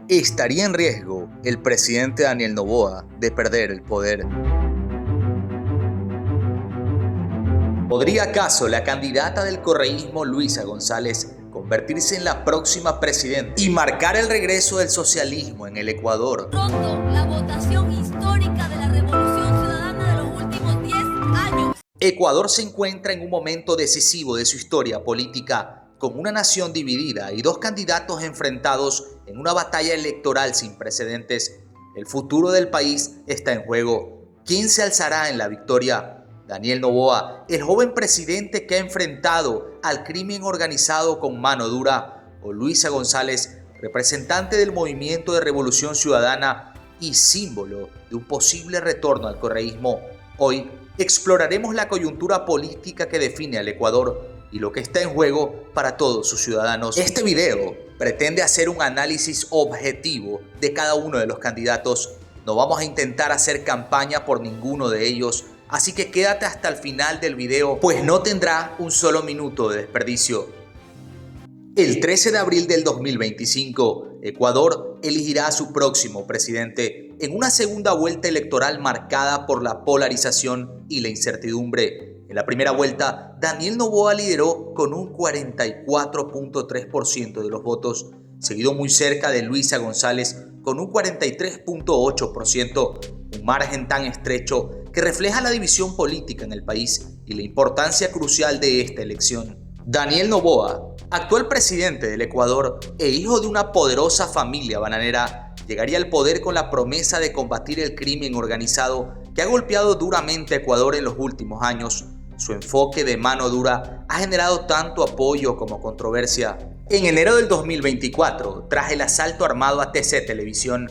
¿Estaría en riesgo el presidente Daniel Noboa de perder el poder? ¿Podría acaso la candidata del correísmo Luisa González convertirse en la próxima presidenta y marcar el regreso del socialismo en el Ecuador? Pronto, la votación histórica de la Revolución Ciudadana de los últimos 10 años. Ecuador se encuentra en un momento decisivo de su historia política, con una nación dividida y dos candidatos enfrentados en una batalla electoral sin precedentes. El futuro del país está en juego. ¿Quién se alzará en la victoria? Daniel Noboa, el joven presidente que ha enfrentado al crimen organizado con mano dura, o Luisa González, representante del movimiento de Revolución Ciudadana y símbolo de un posible retorno al correísmo. Hoy exploraremos la coyuntura política que define al Ecuador y lo que está en juego para todos sus ciudadanos. Este video pretende hacer un análisis objetivo de cada uno de los candidatos. No vamos a intentar hacer campaña por ninguno de ellos, así que quédate hasta el final del video, pues no tendrá un solo minuto de desperdicio. El 13 de abril del 2025, Ecuador elegirá a su próximo presidente en una segunda vuelta electoral marcada por la polarización y la incertidumbre. En la primera vuelta, Daniel Noboa lideró con un 44.3% de los votos, seguido muy cerca de Luisa González con un 43.8%, un margen tan estrecho que refleja la división política en el país y la importancia crucial de esta elección. Daniel Noboa, actual presidente del Ecuador e hijo de una poderosa familia bananera, llegaría al poder con la promesa de combatir el crimen organizado que ha golpeado duramente a Ecuador en los últimos años. Su enfoque de mano dura ha generado tanto apoyo como controversia. En enero del 2024, tras el asalto armado a TC Televisión,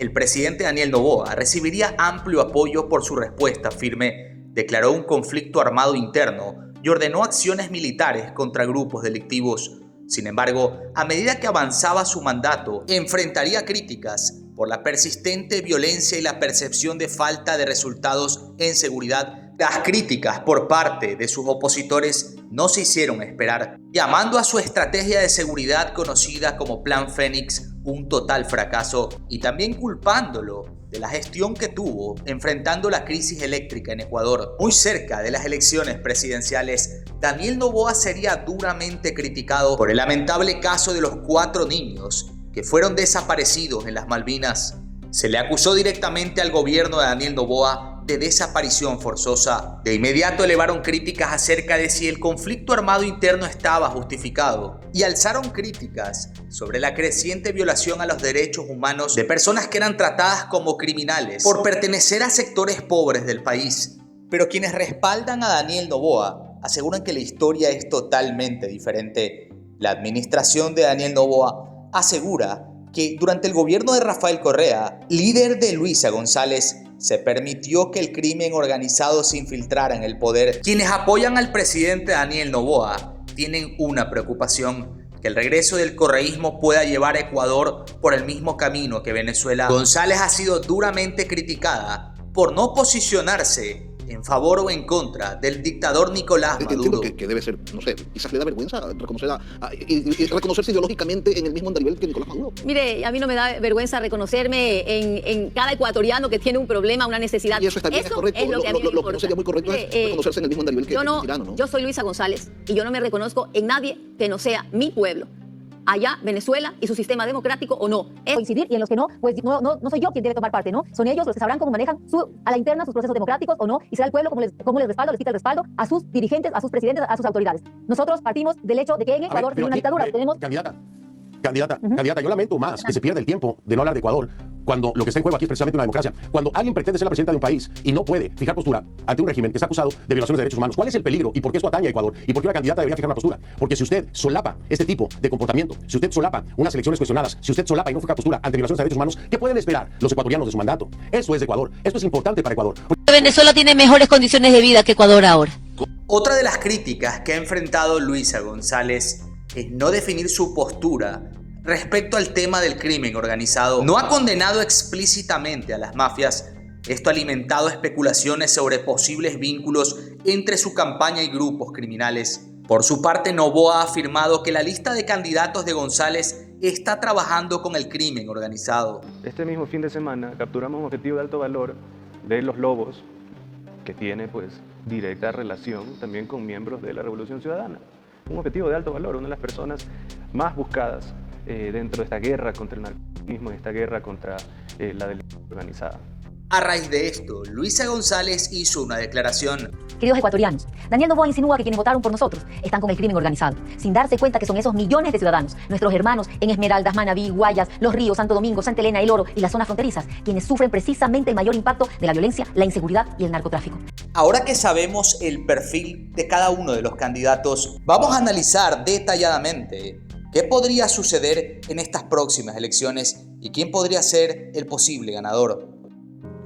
el presidente Daniel Noboa recibiría amplio apoyo por su respuesta firme, declaró un conflicto armado interno y ordenó acciones militares contra grupos delictivos. Sin embargo, a medida que avanzaba su mandato, enfrentaría críticas por la persistente violencia y la percepción de falta de resultados en seguridad. Las críticas por parte de sus opositores no se hicieron esperar, llamando a su estrategia de seguridad conocida como Plan Fénix un total fracaso y también culpándolo de la gestión que tuvo enfrentando la crisis eléctrica en Ecuador. Muy cerca de las elecciones presidenciales, Daniel Noboa sería duramente criticado por el lamentable caso de los 4 niños que fueron desaparecidos en las Malvinas. Se le acusó directamente al gobierno de Daniel Noboa de desaparición forzosa. De inmediato elevaron críticas acerca de si el conflicto armado interno estaba justificado y alzaron críticas sobre la creciente violación a los derechos humanos de personas que eran tratadas como criminales por pertenecer a sectores pobres del país. Pero quienes respaldan a Daniel Noboa aseguran que la historia es totalmente diferente. La administración de Daniel Noboa asegura que durante el gobierno de Rafael Correa, líder de Luisa González, se permitió que el crimen organizado se infiltrara en el poder. Quienes apoyan al presidente Daniel Noboa tienen una preocupación: que el regreso del correísmo pueda llevar a Ecuador por el mismo camino que Venezuela. González ha sido duramente criticada por no posicionarse en favor o en contra del dictador Nicolás Maduro. Entiendo que debe ser, no sé, quizás le da vergüenza y reconocerse ideológicamente en el mismo andarivel que Nicolás Maduro. Mire, a mí no me da vergüenza reconocerme en cada ecuatoriano que tiene un problema, una necesidad. Y eso está bien, es correcto. Es lo que a mí me Lo que importa. no sería muy correcto es reconocerse en el mismo andarivel que el tirano, ¿no? Yo soy Luisa González y yo no me reconozco en nadie que no sea mi pueblo. Allá, Venezuela y su sistema democrático o no. Es coincidir, y en los que no, pues no soy yo quien debe tomar parte, ¿no? Son ellos los que sabrán cómo manejan a la interna sus procesos democráticos o no, y será el pueblo cómo les respalda, les quita el respaldo a sus dirigentes, a sus presidentes, a sus autoridades. Nosotros partimos del hecho de que en Ecuador tiene una dictadura. Tenemos... Candidata, yo lamento más que se pierda el tiempo de no hablar de Ecuador, cuando lo que está en juego aquí es precisamente una democracia. Cuando alguien pretende ser la presidenta de un país y no puede fijar postura ante un régimen que está acusado de violaciones de derechos humanos, ¿cuál es el peligro y por qué esto atañe a Ecuador? ¿Y por qué una candidata debería fijar una postura? Porque si usted solapa este tipo de comportamiento, si usted solapa unas elecciones cuestionadas, si usted solapa y no fija postura ante violaciones de derechos humanos, ¿qué pueden esperar los ecuatorianos de su mandato? Eso es de Ecuador. Esto es importante para Ecuador. Venezuela tiene mejores condiciones de vida que Ecuador ahora. Otra de las críticas que ha enfrentado Luisa González es no definir su postura respecto al tema del crimen organizado. No ha condenado explícitamente a las mafias. Esto ha alimentado especulaciones sobre posibles vínculos entre su campaña y grupos criminales. Por su parte, Noboa ha afirmado que la lista de candidatos de González está trabajando con el crimen organizado. Este mismo fin de semana capturamos un objetivo de alto valor de Los Lobos, que tiene pues directa relación también con miembros de la Revolución Ciudadana. Un objetivo de alto valor, una de las personas más buscadas dentro de esta guerra contra el narcotismo y esta guerra contra la delincuencia organizada. A raíz de esto, Luisa González hizo una declaración. Queridos ecuatorianos, Daniel Noboa insinúa que quienes votaron por nosotros están con el crimen organizado, sin darse cuenta que son esos millones de ciudadanos, nuestros hermanos en Esmeraldas, Manabí, Guayas, Los Ríos, Santo Domingo, Santa Elena, El Oro y las zonas fronterizas, quienes sufren precisamente el mayor impacto de la violencia, la inseguridad y el narcotráfico. Ahora que sabemos el perfil de cada uno de los candidatos, vamos a analizar detalladamente qué podría suceder en estas próximas elecciones y quién podría ser el posible ganador.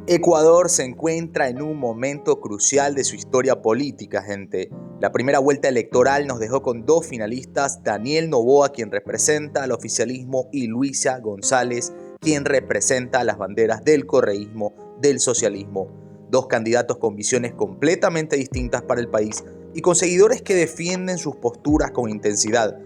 Ecuador se encuentra en un momento crucial de su historia política, gente. La primera vuelta electoral nos dejó con dos finalistas, Daniel Noboa, quien representa al oficialismo, y Luisa González, quien representa las banderas del correísmo, del socialismo. Dos candidatos con visiones completamente distintas para el país y con seguidores que defienden sus posturas con intensidad.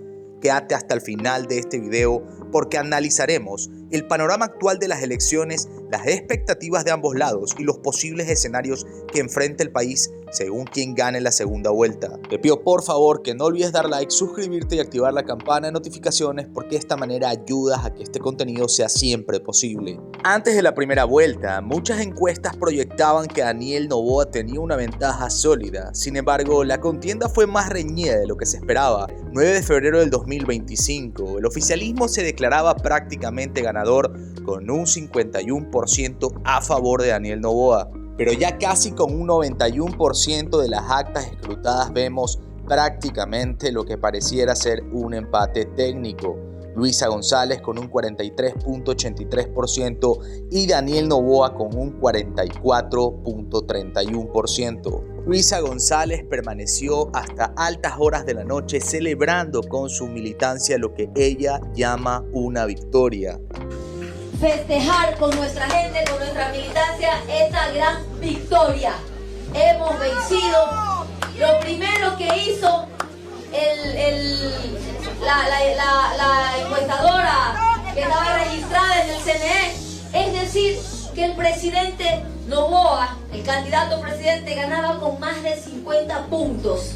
Quédate hasta el final de este video porque analizaremos el panorama actual de las elecciones, las expectativas de ambos lados y los posibles escenarios que enfrenta el país según quien gane la segunda vuelta. Te pido por favor que no olvides dar like, suscribirte y activar la campana de notificaciones porque de esta manera ayudas a que este contenido sea siempre posible. Antes de la primera vuelta, muchas encuestas proyectaban que Daniel Noboa tenía una ventaja sólida. Sin embargo, la contienda fue más reñida de lo que se esperaba. 9 de febrero del 2025, el oficialismo se declaraba prácticamente ganador con un 51% a favor de Daniel Noboa. Pero ya casi con un 91% de las actas escrutadas vemos prácticamente lo que pareciera ser un empate técnico. Luisa González con un 43.83% y Daniel Noboa con un 44.31%. Luisa González permaneció hasta altas horas de la noche celebrando con su militancia lo que ella llama una victoria. Festejar con nuestra gente, con nuestra militancia, esta gran victoria. Hemos vencido. Lo primero que hizo la encuestadora que estaba registrada en el CNE, es decir, que el presidente Noboa, el candidato presidente, ganaba con más de 50 puntos.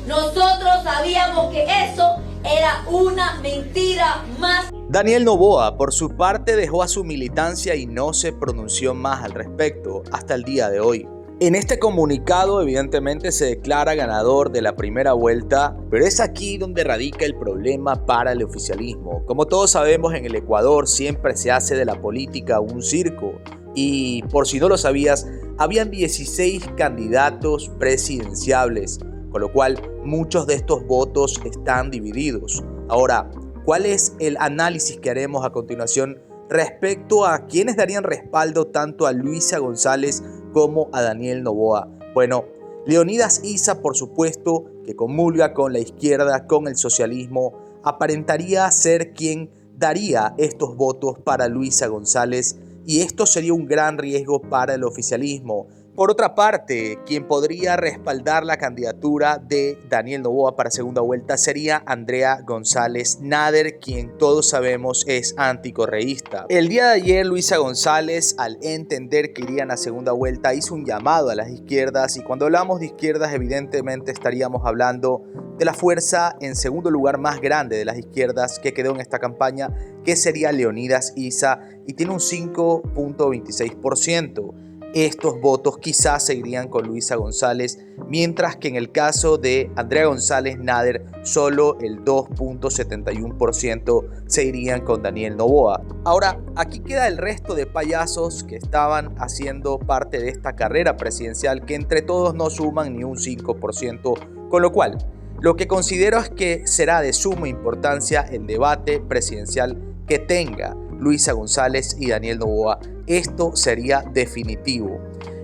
Nosotros sabíamos que eso era una mentira más. Daniel Noboa, por su parte, dejó a su militancia y no se pronunció más al respecto hasta el día de hoy. En este comunicado, evidentemente, se declara ganador de la primera vuelta, pero es aquí donde radica el problema para el oficialismo. Como todos sabemos, en el Ecuador siempre se hace de la política un circo. Y por si no lo sabías, habían 16 candidatos presidenciables, con lo cual muchos de estos votos están divididos. Ahora, ¿cuál es el análisis que haremos a continuación respecto a quienes darían respaldo tanto a Luisa González como a Daniel Noboa? Bueno, Leonidas Issa, por supuesto, que comulga con la izquierda, con el socialismo, aparentaría ser quien daría estos votos para Luisa González, y esto sería un gran riesgo para el oficialismo. Por otra parte, quien podría respaldar la candidatura de Daniel Noboa para segunda vuelta sería Andrea González Nader, quien todos sabemos es anticorreísta. El día de ayer, Luisa González, al entender que irían a segunda vuelta, hizo un llamado a las izquierdas, y cuando hablamos de izquierdas, evidentemente estaríamos hablando de la fuerza en segundo lugar más grande de las izquierdas que quedó en esta campaña, que sería Leonidas Issa, y tiene un 5.26%. Estos votos quizás se irían con Luisa González, mientras que en el caso de Andrea González Nader, solo el 2.71% se irían con Daniel Noboa. Ahora, aquí queda el resto de payasos que estaban haciendo parte de esta carrera presidencial, que entre todos no suman ni un 5%, con lo cual, lo que considero es que será de suma importancia el debate presidencial que tenga Luisa González y Daniel Noboa. Esto sería definitivo.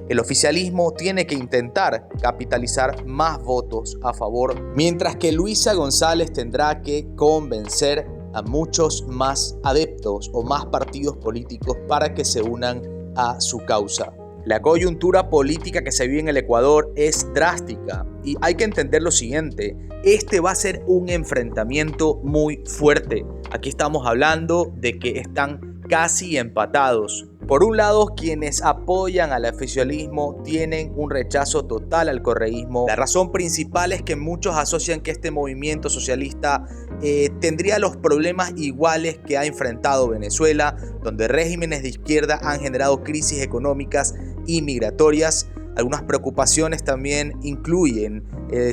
El oficialismo tiene que intentar capitalizar más votos a favor, mientras que Luisa González tendrá que convencer a muchos más adeptos o más partidos políticos para que se unan a su causa. La coyuntura política que se vive en el Ecuador es drástica y hay que entender lo siguiente: este va a ser un enfrentamiento muy fuerte. Aquí estamos hablando de que están casi empatados. Por un lado, quienes apoyan al oficialismo tienen un rechazo total al correísmo. La razón principal es que muchos asocian que este movimiento socialista tendría los problemas iguales que ha enfrentado Venezuela, donde regímenes de izquierda han generado crisis económicas y migratorias. Algunas preocupaciones también incluyen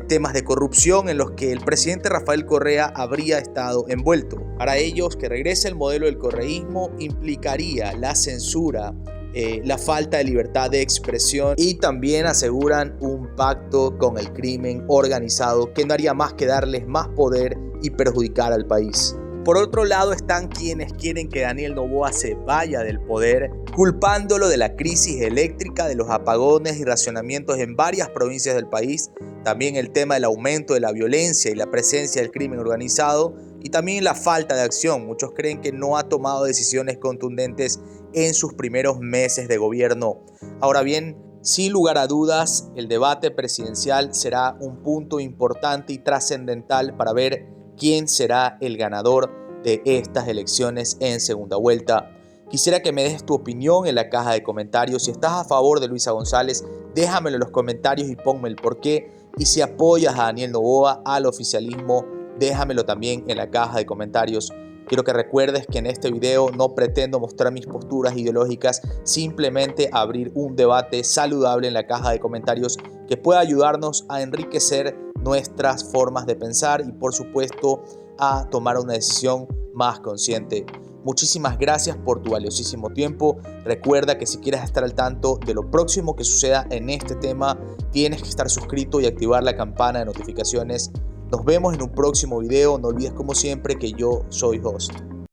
temas de corrupción en los que el presidente Rafael Correa habría estado envuelto. Para ellos, que regrese el modelo del correísmo implicaría la censura, la falta de libertad de expresión y también aseguran un pacto con el crimen organizado que no haría más que darles más poder y perjudicar al país. Por otro lado están quienes quieren que Daniel Noboa se vaya del poder, culpándolo de la crisis eléctrica, de los apagones y racionamientos en varias provincias del país, también el tema del aumento de la violencia y la presencia del crimen organizado y también la falta de acción. Muchos creen que no ha tomado decisiones contundentes en sus primeros meses de gobierno. Ahora bien, sin lugar a dudas, el debate presidencial será un punto importante y trascendental para ver quién será el ganador de estas elecciones en segunda vuelta. Quisiera que me dejes tu opinión en la caja de comentarios. Si estás a favor de Luisa González, déjamelo en los comentarios y ponme el porqué. Y si apoyas a Daniel Noboa, al oficialismo, déjamelo también en la caja de comentarios. Quiero que recuerdes que en este video no pretendo mostrar mis posturas ideológicas, simplemente abrir un debate saludable en la caja de comentarios que pueda ayudarnos a enriquecer nuestras formas de pensar y por supuesto a tomar una decisión más consciente. Muchísimas gracias por tu valiosísimo tiempo. Recuerda que si quieres estar al tanto de lo próximo que suceda en este tema, tienes que estar suscrito y activar la campana de notificaciones. Nos vemos en un próximo video. No olvides como siempre que yo soy Host.